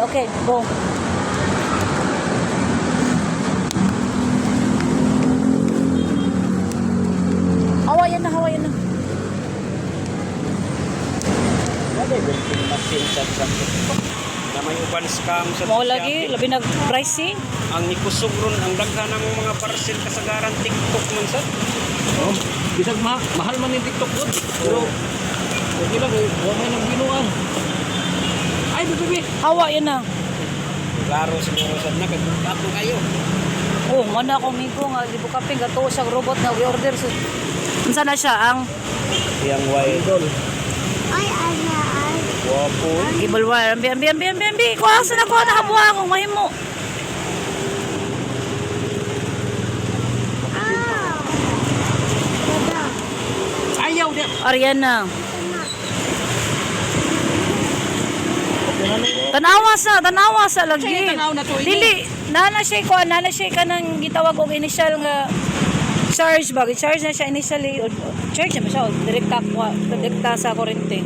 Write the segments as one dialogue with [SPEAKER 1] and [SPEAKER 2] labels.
[SPEAKER 1] okay, go. Hawayan na, hawayan na.
[SPEAKER 2] Na may uban scam sa
[SPEAKER 1] Mo lagi, labi na pricey.
[SPEAKER 2] ang ikusog ron ang daghan ng mga parcel kasagaran TikTok man sa.
[SPEAKER 3] Oh, bisag mahal man yung TikTok doon. Pero okay lang eh, huwag may nang binuan. Ay, bibi.
[SPEAKER 1] Hawayan na.
[SPEAKER 2] Klaro siguro sad na kagdato kayo.
[SPEAKER 1] Oh, mana ako migo nga libo kaping gato sa robot nga i-order so. Unsa na siya ang
[SPEAKER 2] Yang white doll.
[SPEAKER 4] Ay, ana, ay.
[SPEAKER 2] Wapo.
[SPEAKER 1] Gibal wire. Ambi. Kuha sa na ko nakabuha akong mahimo.
[SPEAKER 4] Ah. Dada.
[SPEAKER 3] Ayaw dia.
[SPEAKER 1] Ariana. Tanawa sa lagi.
[SPEAKER 3] Sige, tanaw na to, ini.
[SPEAKER 1] Dili, nana siya kanang gitawag og initial nga charge ba? Charge na siya initially. Charge na ba siya? Direkta sa kurente.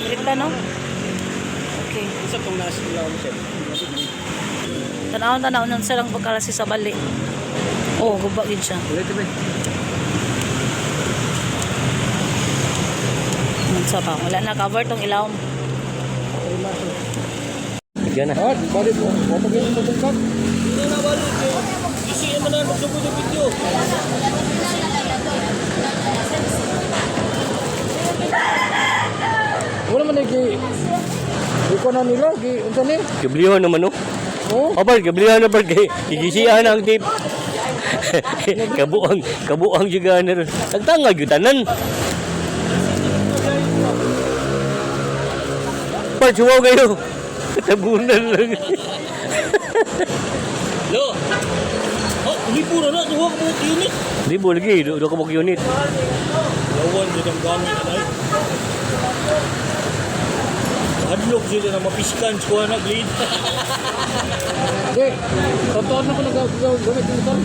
[SPEAKER 1] Direkta, no? Okay.
[SPEAKER 2] Isa tong nasa ilaw siya.
[SPEAKER 1] Tanaw nun sa lang pagkalasi sa bali. Oh, gubak yun siya.
[SPEAKER 3] Ulit ba?
[SPEAKER 1] Sa pa, wala na cover tong ilaw.
[SPEAKER 2] Diyan na.
[SPEAKER 3] Ah, balik mo. Huwag pag yung tutungkag.
[SPEAKER 2] Hindi na balik. Isi man na magsugod yung video.
[SPEAKER 3] Wala man lagi. Iko na nila, unsa ni?
[SPEAKER 2] Gablihan naman no.
[SPEAKER 3] Oh,
[SPEAKER 2] Obar, gablihan na bar kay igisihan ang tip. kabuang juga na ron. Tagtanga gyud tanan. Parjuwa kayo. Katabunan lang. Lo. Oh, hindi puro na tuwa mo unit. Di mo lagi, do ko mo unit. Lawan jud ang gamit anay. Adlok jud na mapiskan ko na grid.
[SPEAKER 3] hindi. Totoo na ko nag-gamit yung motor.